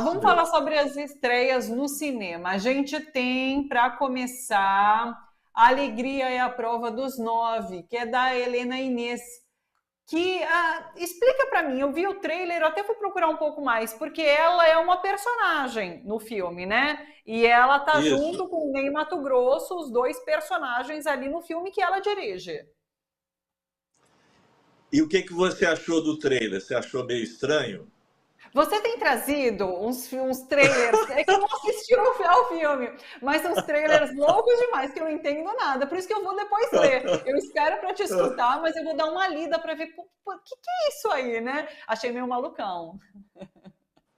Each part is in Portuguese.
Vamos falar sobre as estreias no cinema. A gente tem, para começar, A Alegria é a Prova dos Nove, que é da Helena Inês. Que explica para mim, eu vi o trailer, eu até fui procurar um pouco mais, porque ela é uma personagem no filme, né? E ela tá Isso. junto com o Ney Matogrosso, os dois personagens ali no filme que ela dirige. E o que você achou do trailer? Você achou meio estranho? Você tem trazido uns trailers, é que eu não assisti ao filme, mas uns trailers loucos demais, que eu não entendo nada, por isso que eu vou depois ler. Eu espero para te escutar, mas eu vou dar uma lida para ver o que é isso aí, né? Achei meio malucão.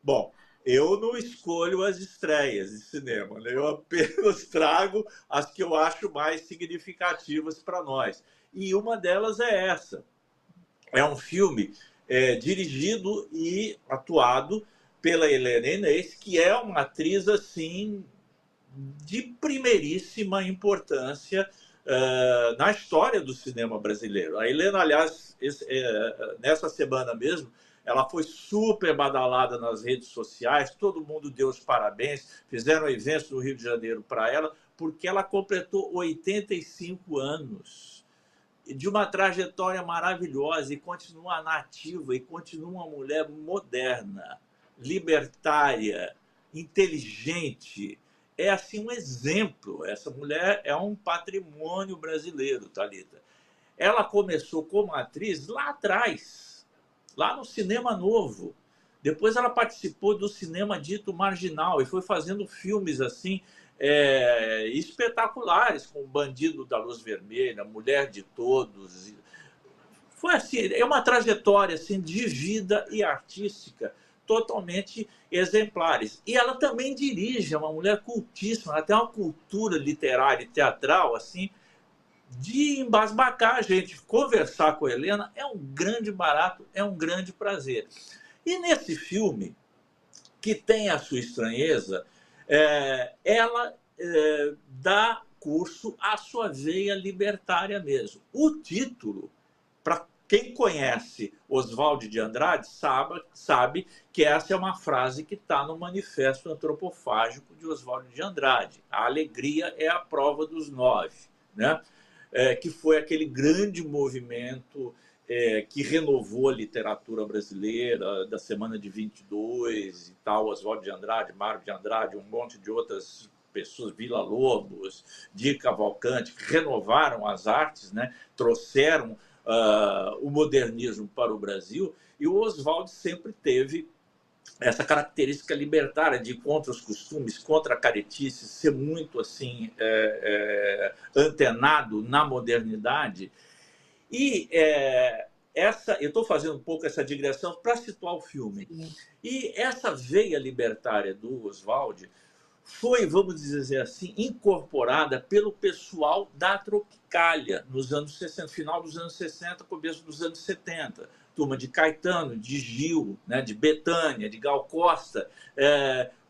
Bom, eu não escolho as estreias de cinema, né? Eu apenas trago as que eu acho mais significativas para nós. E uma delas é essa. É um filme dirigido e atuado pela Helena Inês, que é uma atriz assim de primeiríssima importância na história do cinema brasileiro. A Helena, aliás, nessa semana mesmo, ela foi super badalada nas redes sociais, todo mundo deu os parabéns, fizeram eventos no Rio de Janeiro para ela, porque ela completou 85 anos de uma trajetória maravilhosa e continua nativa e continua uma mulher moderna, libertária, inteligente. É assim um exemplo. Essa mulher é um patrimônio brasileiro, Thalita. Ela começou como atriz lá atrás, lá no Cinema Novo. Depois ela participou do cinema dito marginal e foi fazendo filmes assim espetaculares, como Bandido da Luz Vermelha, Mulher de Todos. Foi assim, é uma trajetória assim de vida e artística totalmente exemplares. E ela também dirige, é uma mulher cultíssima, ela tem uma cultura literária e teatral assim de embasbacar a gente. Conversar com a Helena é um grande barato, é um grande prazer. E nesse filme, que tem a sua estranheza, ela dá curso à sua veia libertária mesmo. O título, para quem conhece Oswald de Andrade, sabe que essa é uma frase que está no Manifesto Antropofágico de Oswald de Andrade. A alegria é a prova dos nove, né? Que foi aquele grande movimento que renovou a literatura brasileira da Semana de 22 e tal, Oswald de Andrade, Mário de Andrade, um monte de outras pessoas, Vila Lobos, Di Cavalcanti, que renovaram as artes, né? Trouxeram o modernismo para o Brasil, e o Oswald sempre teve essa característica libertária de ir contra os costumes, contra a caretice, ser muito assim antenado na modernidade. E eu estou fazendo um pouco essa digressão para situar o filme. Sim. E essa veia libertária do Oswald foi, vamos dizer assim, incorporada pelo pessoal da Tropicália nos anos 60, final dos anos 60, começo dos anos 70. Turma de Caetano, de Gil, né, de Bethânia, de Gal Costa,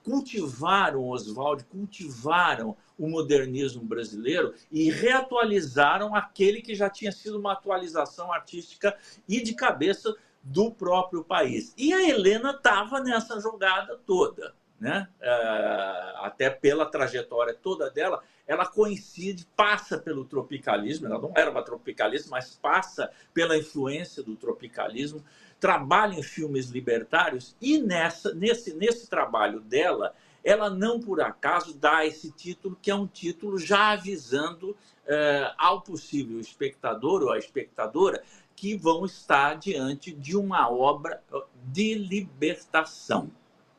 cultivaram Oswald, cultivaram o modernismo brasileiro e reatualizaram aquele que já tinha sido uma atualização artística e de cabeça do próprio país. E a Helena estava nessa jogada toda, né? Até pela trajetória toda dela, ela coincide, passa pelo tropicalismo, ela não era uma tropicalista, mas passa pela influência do tropicalismo, trabalha em filmes libertários e nesse trabalho dela, ela não por acaso dá esse título, que é um título já avisando ao possível espectador ou à espectadora que vão estar diante de uma obra de libertação,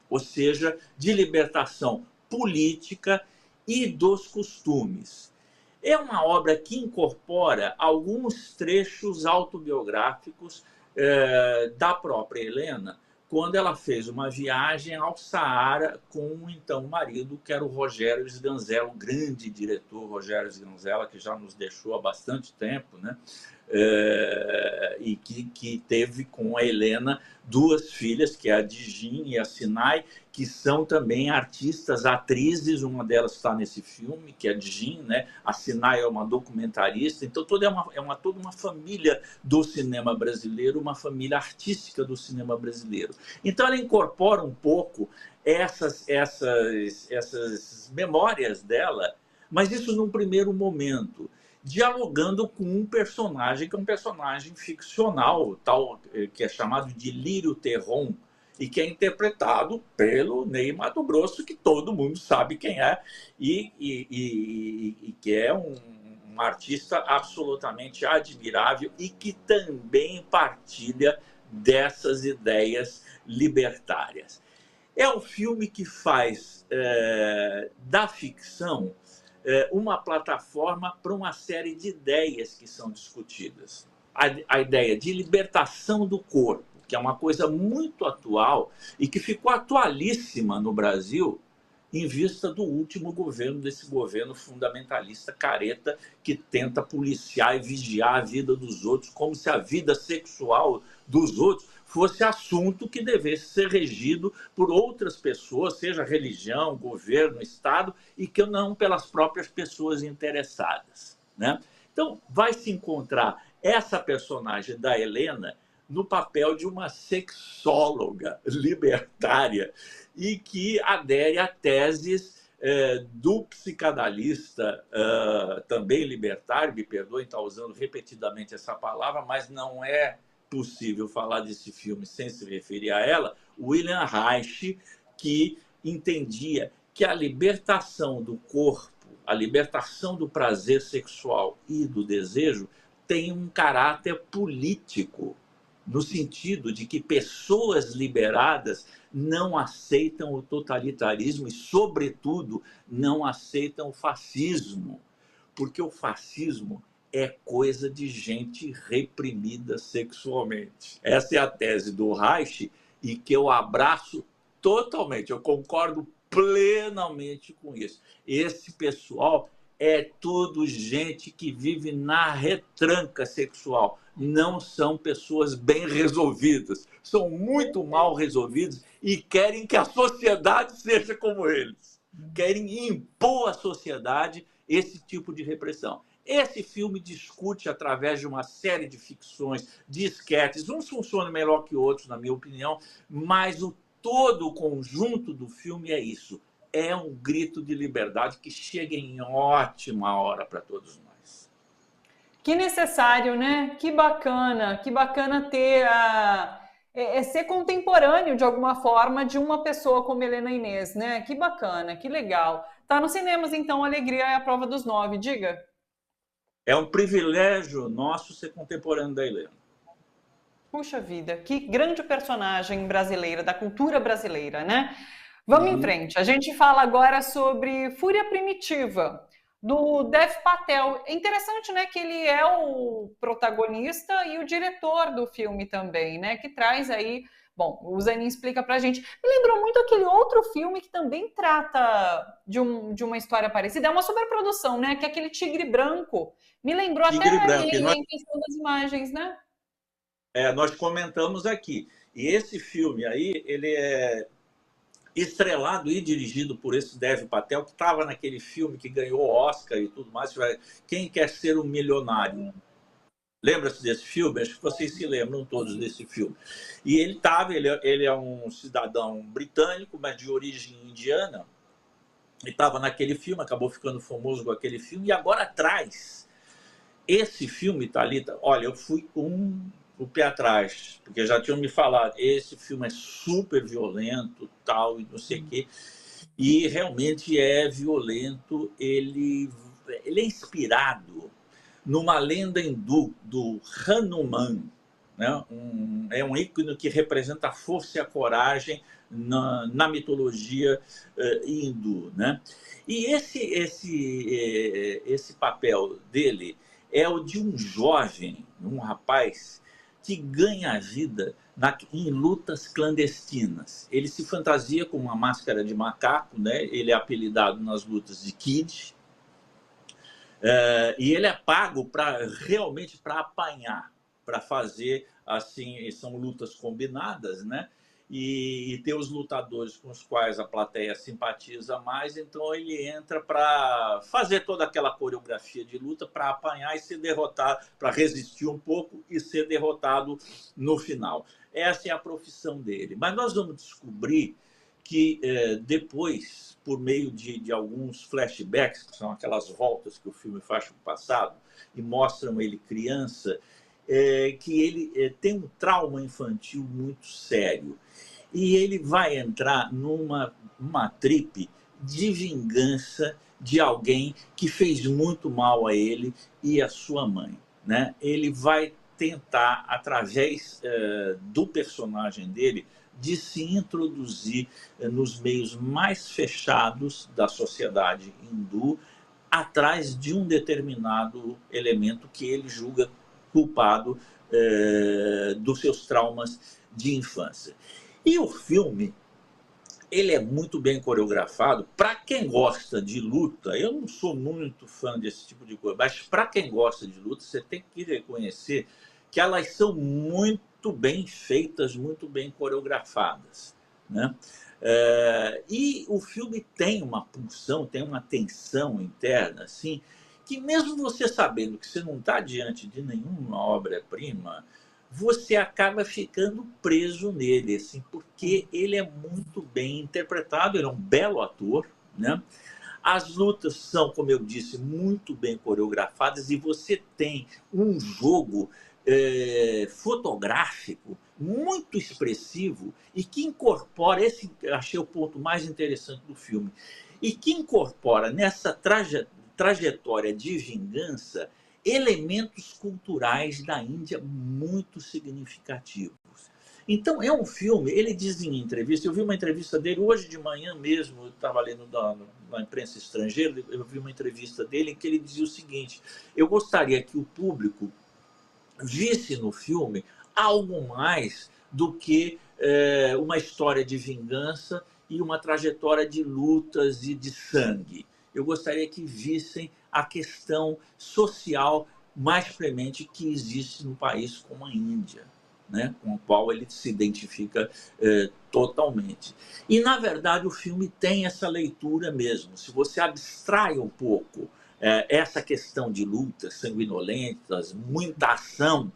ou seja, de libertação política e dos costumes. É uma obra que incorpora alguns trechos autobiográficos da própria Helena, quando ela fez uma viagem ao Saara com o então marido, que era o Rogério Sganzella, o grande diretor Rogério Sganzella, que já nos deixou há bastante tempo, né? e que teve com a Helena duas filhas, que é a Djin e a Sinai, que são também artistas, atrizes. Uma delas está nesse filme, que é a Djin, né? A Sinai é uma documentarista. Então, toda uma família do cinema brasileiro, uma família artística do cinema brasileiro. Então, ela incorpora um pouco essas memórias dela, mas isso num primeiro momento, dialogando com um personagem que é um personagem ficcional, tal, que é chamado de Lírio Terron, e que é interpretado pelo Ney Matogrosso, que todo mundo sabe quem é, e que é um artista absolutamente admirável e que também partilha dessas ideias libertárias. É um filme que faz da ficção uma plataforma para uma série de ideias que são discutidas. A ideia de libertação do corpo, que é uma coisa muito atual e que ficou atualíssima no Brasil em vista do último governo, desse governo fundamentalista careta que tenta policiar e vigiar a vida dos outros, como se a vida sexual dos outros fosse assunto que devesse ser regido por outras pessoas, seja religião, governo, Estado, e que não pelas próprias pessoas interessadas, né? Então, vai se encontrar essa personagem da Helena no papel de uma sexóloga libertária e que adere a teses do psicanalista também libertário, me perdoem estar usando repetidamente essa palavra, mas não é possível falar desse filme sem se referir a ela, William Reich, que entendia que a libertação do corpo, a libertação do prazer sexual e do desejo tem um caráter político, no sentido de que pessoas liberadas não aceitam o totalitarismo e, sobretudo, não aceitam o fascismo, porque o fascismo é coisa de gente reprimida sexualmente. Essa é a tese do Reich e que eu abraço totalmente, eu concordo plenamente com isso. Esse pessoal é tudo gente que vive na retranca sexual, não são pessoas bem resolvidas, são muito mal resolvidos e querem que a sociedade seja como eles, querem impor à sociedade esse tipo de repressão. Esse filme discute, através de uma série de ficções, de esquetes, uns funcionam melhor que outros, na minha opinião, mas todo o conjunto do filme é isso. É um grito de liberdade que chega em ótima hora para todos nós. Que necessário, né? Que bacana ter ser contemporâneo, de alguma forma, de uma pessoa como Helena Inês, né? Que bacana, que legal. Tá nos cinemas, então, Alegria é a Prova dos Nove, diga. É um privilégio nosso ser contemporâneo da Helena. Puxa vida, que grande personagem brasileira, da cultura brasileira, né? Vamos em frente. A gente fala agora sobre Fúria Primitiva, do Dev Patel. É interessante, né, que ele é o protagonista e o diretor do filme também, né? Que traz aí... Bom, o Zanin explica pra gente. Me lembrou muito aquele outro filme que também trata de uma história parecida. É uma superprodução, né? Que é aquele Tigre Branco. Me lembrou Tigre até Branco, ele em questão das imagens, né? Nós comentamos aqui. E esse filme aí, ele é estrelado e dirigido por esse Dev Patel, que estava naquele filme que ganhou Oscar e tudo mais. Quem Quer Ser um Milionário? Lembra-se desse filme? Acho que vocês se lembram todos desse filme. E ele é um cidadão britânico, mas de origem indiana. E estava naquele filme, acabou ficando famoso com aquele filme. E agora traz esse filme, Thalita. Olha, eu fui com o pé atrás, porque já tinham me falado, esse filme é super violento, tal, e não sei o quê. E realmente é violento. Ele é inspirado numa lenda hindu do Hanuman, né? É um ícone que representa a força e a coragem na mitologia hindu, né? E esse papel dele é o de um jovem, um rapaz que ganha a vida em lutas clandestinas. Ele se fantasia com uma máscara de macaco, né? Ele é apelidado nas lutas de Kid. E ele é pago para realmente para apanhar, para fazer assim, são lutas combinadas, né? E tem os lutadores com os quais a plateia simpatiza mais, então ele entra para fazer toda aquela coreografia de luta, para apanhar e ser derrotado, para resistir um pouco e ser derrotado no final. Essa é a profissão dele. Mas nós vamos descobrir que depois, por meio de alguns flashbacks, que são aquelas voltas que o filme faz para o passado, e mostram ele criança, que ele tem um trauma infantil muito sério. E ele vai entrar numa trip de vingança de alguém que fez muito mal a ele e a sua mãe, né? Ele vai tentar, através do personagem dele, de se introduzir nos meios mais fechados da sociedade hindu, atrás de um determinado elemento que ele julga culpado dos seus traumas de infância. E o filme, ele é muito bem coreografado. Para quem gosta de luta, eu não sou muito fã desse tipo de coisa, mas para quem gosta de luta, você tem que reconhecer que elas são muito bem feitas, muito bem coreografadas, né? E o filme tem uma pulsão, tem uma tensão interna, assim, que mesmo você sabendo que você não está diante de nenhuma obra-prima, você acaba ficando preso nele, assim, porque ele é muito bem interpretado, ele é um belo ator, né? As lutas são, como eu disse, muito bem coreografadas e você tem um jogo fotográfico muito expressivo e que incorpora, esse achei o ponto mais interessante do filme, e que incorpora nessa trajetória de vingança elementos culturais da Índia muito significativos. Então, é um filme, ele diz em entrevista, eu vi uma entrevista dele hoje de manhã mesmo, eu estava lendo na imprensa estrangeira, eu vi uma entrevista dele em que ele dizia o seguinte: eu gostaria que o público visse no filme algo mais do que uma história de vingança e uma trajetória de lutas e de sangue. Eu gostaria que vissem a questão social mais premente que existe no país como a Índia, né? Com o qual ele se identifica totalmente. E, na verdade, o filme tem essa leitura mesmo. Se você abstrai um pouco essa questão de lutas sanguinolentas, muita ação,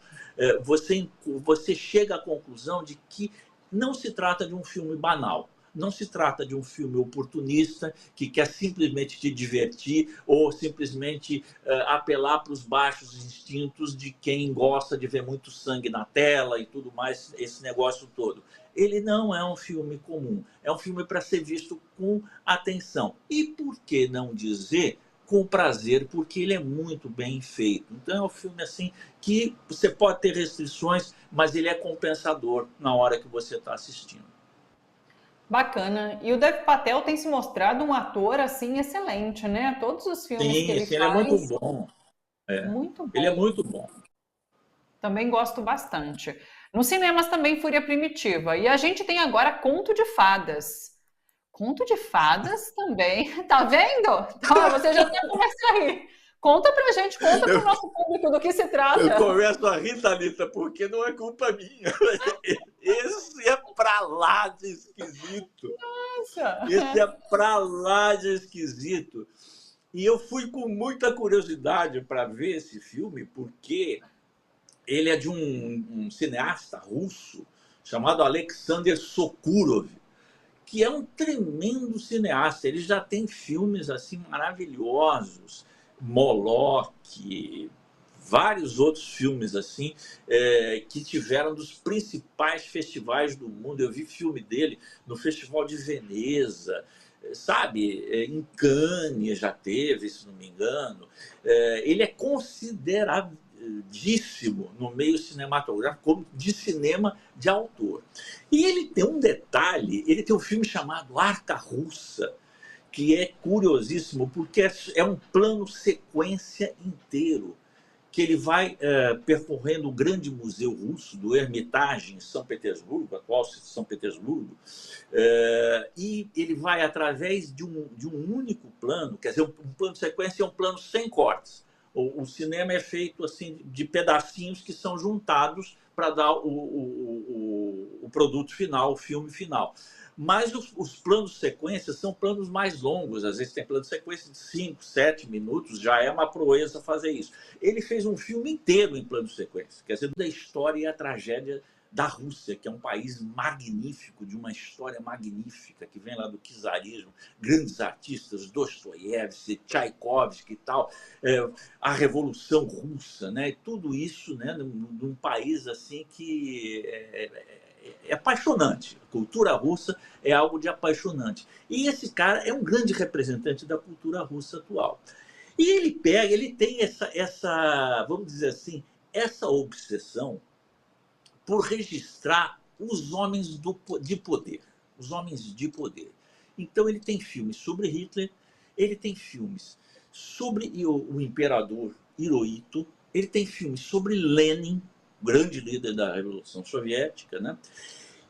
você chega à conclusão de que não se trata de um filme banal. Não se trata de um filme oportunista que quer simplesmente te divertir ou simplesmente apelar para os baixos instintos de quem gosta de ver muito sangue na tela e tudo mais, esse negócio todo. Ele não é um filme comum, é um filme para ser visto com atenção. E por que não dizer com prazer, porque ele é muito bem feito. Então é um filme assim que você pode ter restrições, mas ele é compensador na hora que você está assistindo. Bacana. E o Dev Patel tem se mostrado um ator assim excelente, né? Todos os filmes que ele Sim, ele é faz, muito bom. muito Ele é bom. muito bom. Também gosto bastante. Nos cinemas também Fúria Primitiva. E a gente tem agora Conto de Fadas. Conto de Fadas também. Tá vendo? Então, você já até começa a rir. Conta pra gente, conta pro nosso público do que se trata. Eu começo a rir, Thalita, porque não é culpa minha. Esse é pra lá de esquisito. Nossa! Esse é pra lá de esquisito. E eu fui com muita curiosidade para ver esse filme, porque ele é de um cineasta russo chamado Alexander Sokurov, que é um tremendo cineasta. Ele já tem filmes assim maravilhosos, Moloch, vários outros filmes assim que tiveram dos principais festivais do mundo. Eu vi filme dele no Festival de Veneza, sabe, em Cannes já teve, se não me engano. Ele é consideradíssimo no meio cinematográfico como de cinema de autor. E ele tem um detalhe, ele tem um filme chamado Arca Russa, que é curiosíssimo, porque é um plano sequência inteiro, que ele vai percorrendo o grande museu russo do Hermitage em São Petersburgo, atual São Petersburgo, e ele vai através de um único plano, quer dizer, um plano de sequência é um plano sem cortes. O cinema é feito assim de pedacinhos que são juntados para dar o produto final, o filme final. Mas os planos de sequência são planos mais longos, às vezes tem plano de sequência de 5, 7 minutos, já é uma proeza fazer isso. Ele fez um filme inteiro em plano de sequência, quer dizer, da história e a tragédia da Rússia, que é um país magnífico, de uma história magnífica, que vem lá do czarismo, grandes artistas, Dostoiévski, Tchaikovsky e tal, a Revolução Russa, né? Tudo isso, né, num país assim que é apaixonante. A cultura russa é algo de apaixonante. E esse cara é um grande representante da cultura russa atual. E ele tem essa, vamos dizer assim, essa obsessão por registrar os homens de poder. Os homens de poder. Então ele tem filmes sobre Hitler, ele tem filmes sobre o imperador Hirohito, ele tem filmes sobre Lenin, grande líder da Revolução Soviética, né?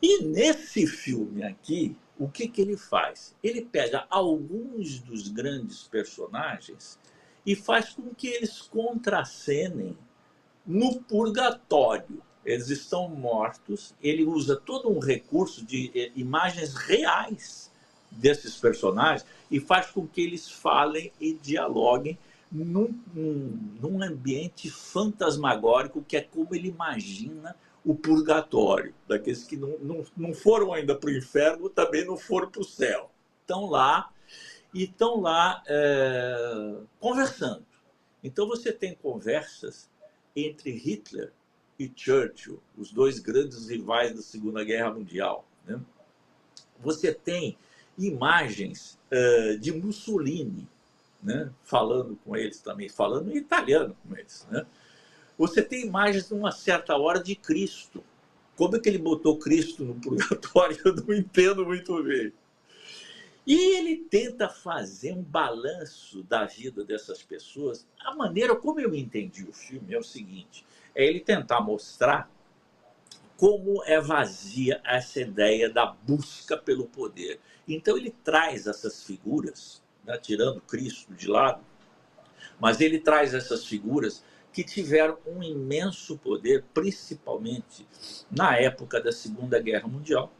E nesse filme aqui, o que ele faz? Ele pega alguns dos grandes personagens e faz com que eles contracenem no purgatório. Eles estão mortos, ele usa todo um recurso de imagens reais desses personagens e faz com que eles falem e dialoguem num ambiente fantasmagórico, que é como ele imagina o purgatório, daqueles que não foram ainda para o inferno, também não foram para o céu. Estão lá conversando. Então você tem conversas entre Hitler e Churchill, os dois grandes rivais da Segunda Guerra Mundial, né? Você tem imagens de Mussolini, né, falando com eles também, falando em italiano com eles, né? Você tem imagens, numa certa hora, de Cristo. Como é que ele botou Cristo no purgatório? Eu não entendo muito bem. E ele tenta fazer um balanço da vida dessas pessoas. A maneira como eu entendi o filme é o seguinte: é ele tentar mostrar como é vazia essa ideia da busca pelo poder. Então ele traz essas figuras, né, tirando Cristo de lado, mas ele traz essas figuras que tiveram um imenso poder, principalmente na época da Segunda Guerra Mundial,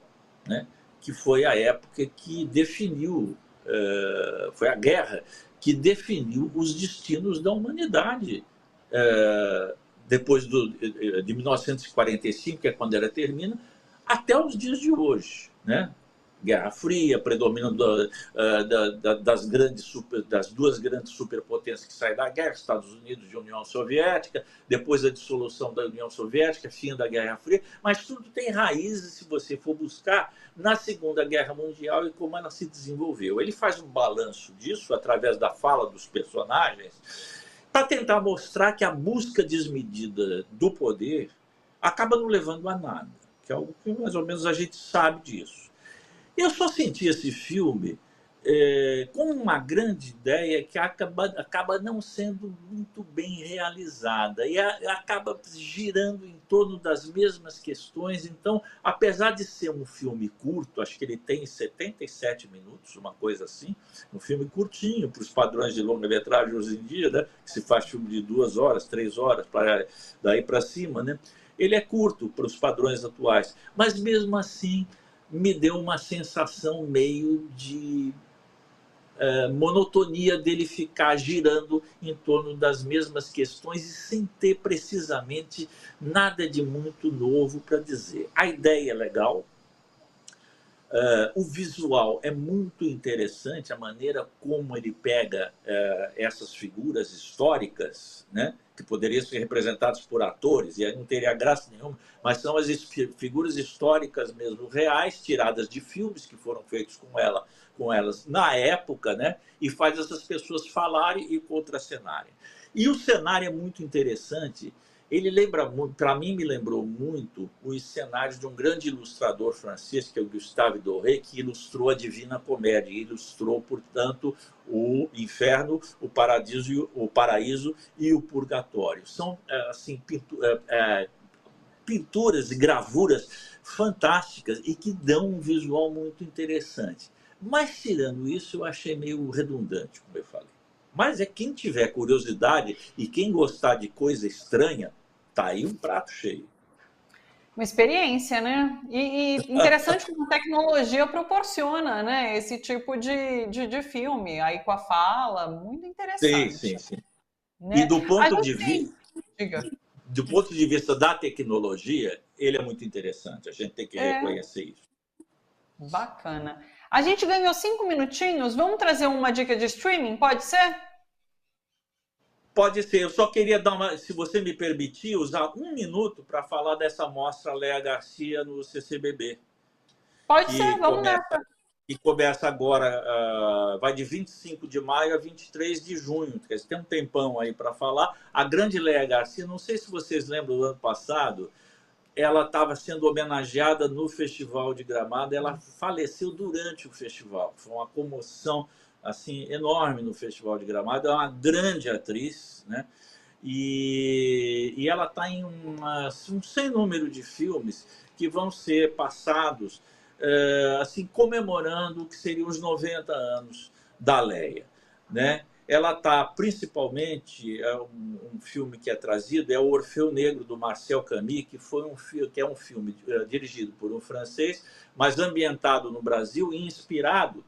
né? Que foi a época que definiu, foi a guerra que definiu os destinos da humanidade. Depois de 1945, que é quando ela termina, até os dias de hoje, né? Guerra Fria, predomínio das duas grandes superpotências que saem da guerra, Estados Unidos e União Soviética, depois a dissolução da União Soviética, fim da Guerra Fria, mas tudo tem raízes, se você for buscar, na Segunda Guerra Mundial e como ela se desenvolveu. Ele faz um balanço disso através da fala dos personagens, para tentar mostrar que a busca desmedida do poder acaba não levando a nada, que é algo que mais ou menos a gente sabe disso. Eu só senti esse filme com uma grande ideia que acaba não sendo muito bem realizada e acaba girando em torno das mesmas questões. Então, apesar de ser um filme curto, acho que ele tem 77 minutos, uma coisa assim, um filme curtinho para os padrões de longa-metragem hoje em dia, né? Que se faz filme de 2 horas, 3 horas, daí para cima, né? Ele é curto para os padrões atuais, mas mesmo assim me deu uma sensação meio de monotonia dele ficar girando em torno das mesmas questões e sem ter precisamente nada de muito novo para dizer. A ideia é legal, o visual é muito interessante, a maneira como ele pega essas figuras históricas, né, que poderiam ser representadas por atores, e aí não teria graça nenhuma, mas são as figuras históricas mesmo, reais, tiradas de filmes que foram feitos com elas na época, né, e faz essas pessoas falarem e contracenarem. E o cenário é muito interessante, Ele lembra muito, para mim, me lembrou muito os cenários de um grande ilustrador francês, que é o Gustave Doré, que ilustrou a Divina Comédia, e ilustrou, portanto, o Inferno, o Paraíso e o Purgatório. São assim, pinturas e gravuras fantásticas e que dão um visual muito interessante. Mas, tirando isso, eu achei meio redundante, como eu falei. Mas é quem tiver curiosidade e quem gostar de coisa estranha, tá aí um prato cheio. Uma experiência, né? E interessante como a tecnologia proporciona, né? Esse tipo de filme, aí com a fala, muito Sim, interessante. sim, sim. E Né? A gente tem. Diga. do ponto de vista da tecnologia, ele é muito interessante. A gente tem que É, reconhecer isso. bacana. A gente ganhou 5 minutinhos. Vamos trazer uma dica de streaming? Pode ser? Pode ser. Eu só queria dar uma, se você me permitir, usar um minuto para falar dessa mostra Léa Garcia no CCBB, Pode ser, que vamos começa, nessa. que começa agora, vai de 25 de maio a 23 de junho. Quer dizer, tem um tempão aí para falar. A grande Léa Garcia, não sei se vocês lembram do ano passado, ela estava sendo homenageada no Festival de Gramado, ela faleceu durante o festival. Foi uma comoção assim enorme no Festival de Gramado. É uma grande atriz, né? E ela está em um sem número de filmes que vão ser passados assim comemorando o que seriam os 90 anos da Leia, né? Ela está principalmente um filme que é trazido é o Orfeu Negro do Marcel Camus, que é um filme dirigido por um francês, mas ambientado no Brasil e inspirado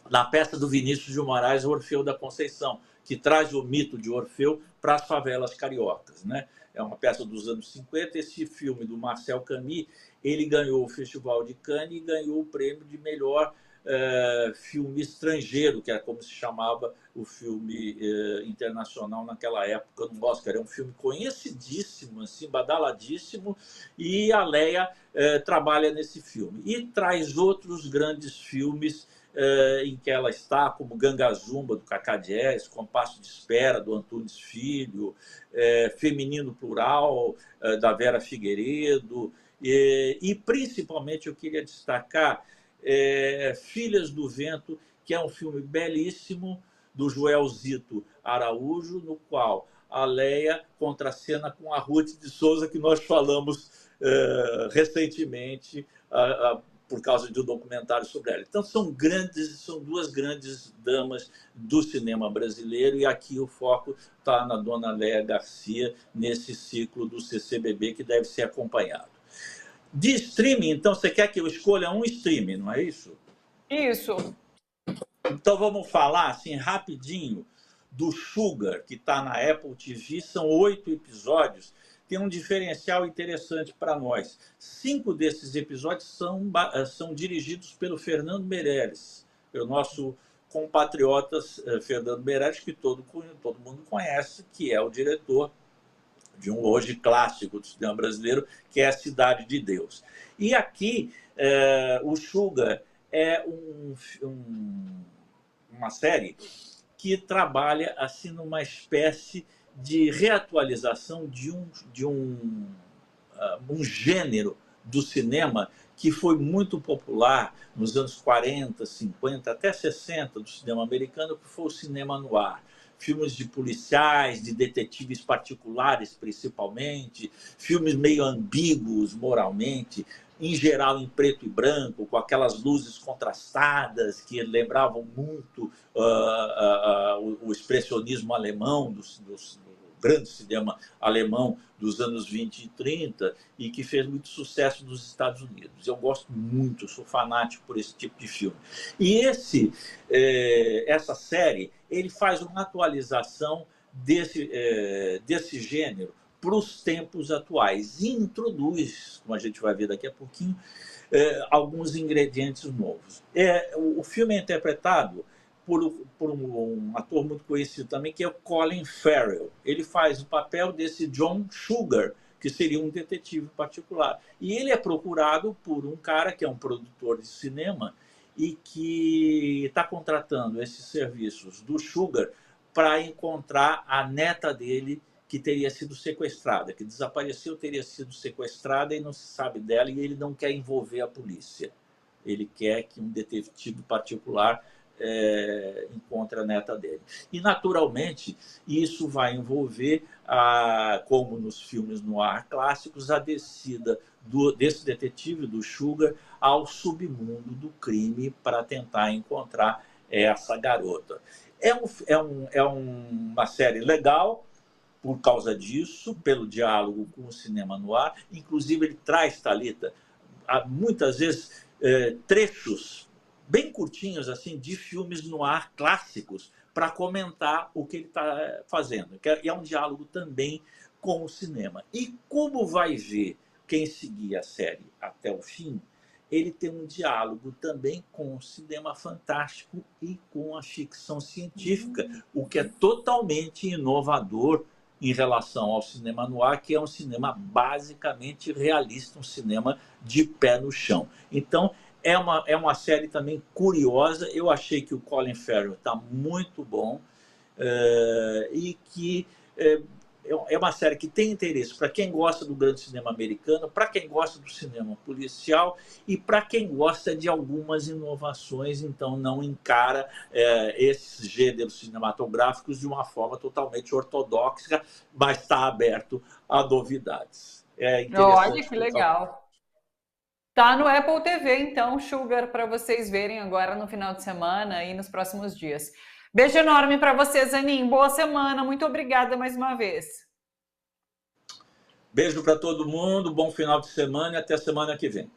na peça do Vinícius de Moraes, Orfeu da Conceição, que traz o mito de Orfeu para as favelas cariocas, né? É uma peça dos anos 50. Esse filme do Marcel Camus, ele ganhou o Festival de Cannes e ganhou o prêmio de melhor filme estrangeiro, que era como se chamava o filme internacional naquela época no Oscar. É um filme conhecidíssimo, assim, badaladíssimo, e a Leia trabalha nesse filme. E traz outros grandes filmes em que ela está, como Ganga Zumba, do Cacá Dias, Compasso de Espera, do Antunes Filho, Feminino Plural, da Vera Figueiredo, e principalmente eu queria destacar Filhas do Vento, que é um filme belíssimo, do Joelzito Araújo, no qual a Leia contracena com a Ruth de Souza, que nós falamos recentemente, por causa de um documentário sobre ela. Então, são duas grandes damas do cinema brasileiro, e aqui o foco está na dona Léa Garcia, nesse ciclo do CCBB, que deve ser acompanhado. De streaming, então, você quer que eu escolha um streaming, não é isso? Isso. Então, vamos falar, assim, rapidinho, do Sugar, que está na Apple TV. São 8 episódios. Tem um diferencial interessante para nós. 5 desses episódios são dirigidos pelo Fernando Meirelles, pelo nosso compatriota Fernando Meirelles, que todo mundo conhece, que é o diretor de um hoje clássico do cinema brasileiro, que é A Cidade de Deus. E aqui, o Sugar é uma série que trabalha assim numa espécie de reatualização de um gênero do cinema que foi muito popular nos anos 40, 50, até 60 do cinema americano, que foi o cinema noir. Filmes de policiais, de detetives particulares, principalmente, filmes meio ambíguos moralmente, em geral em preto e branco, com aquelas luzes contrastadas que lembravam muito o expressionismo alemão, do grande cinema alemão dos anos 20 e 30, e que fez muito sucesso nos Estados Unidos. Eu gosto muito, sou fanático por esse tipo de filme. E essa série, ele faz uma atualização desse gênero para os tempos atuais e introduz, como a gente vai ver daqui a pouquinho, alguns ingredientes novos. O filme é interpretado por um ator muito conhecido também, que é o Colin Farrell. Ele faz o papel desse John Sugar, que seria um detetive particular. E ele é procurado por um cara que é um produtor de cinema e que está contratando esses serviços do Sugar para encontrar a neta dele, que teria sido sequestrada, que desapareceu, teria sido sequestrada e não se sabe dela, e ele não quer envolver a polícia. Ele quer que um detetive particular encontre a neta dele. E, naturalmente, isso vai envolver, como nos filmes noir clássicos, a descida desse detetive, do Sugar, ao submundo do crime para tentar encontrar essa garota. É uma série legal por causa disso, pelo diálogo com o cinema noir. Inclusive, ele traz, Thalita, muitas vezes trechos bem curtinhos assim de filmes noir clássicos para comentar o que ele está fazendo. E é um diálogo também com o cinema. E como vai ver quem seguir a série até o fim, ele tem um diálogo também com o cinema fantástico e com a ficção científica, o que é totalmente inovador em relação ao cinema noir, que é um cinema basicamente realista, um cinema de pé no chão. Então, é uma série também curiosa. Eu achei que o Colin Farrell está muito bom, e que é uma série que tem interesse para quem gosta do grande cinema americano, para quem gosta do cinema policial e para quem gosta de algumas inovações, então não encara esses gêneros cinematográficos de uma forma totalmente ortodoxa, mas está aberto a novidades. É interessante. Olha que legal. Tá no Apple TV, então, Sugar, para vocês verem agora no final de semana e nos próximos dias. Beijo enorme para você, Zanin. Boa semana. Muito obrigada mais uma vez. Beijo para todo mundo. Bom final de semana e até semana que vem.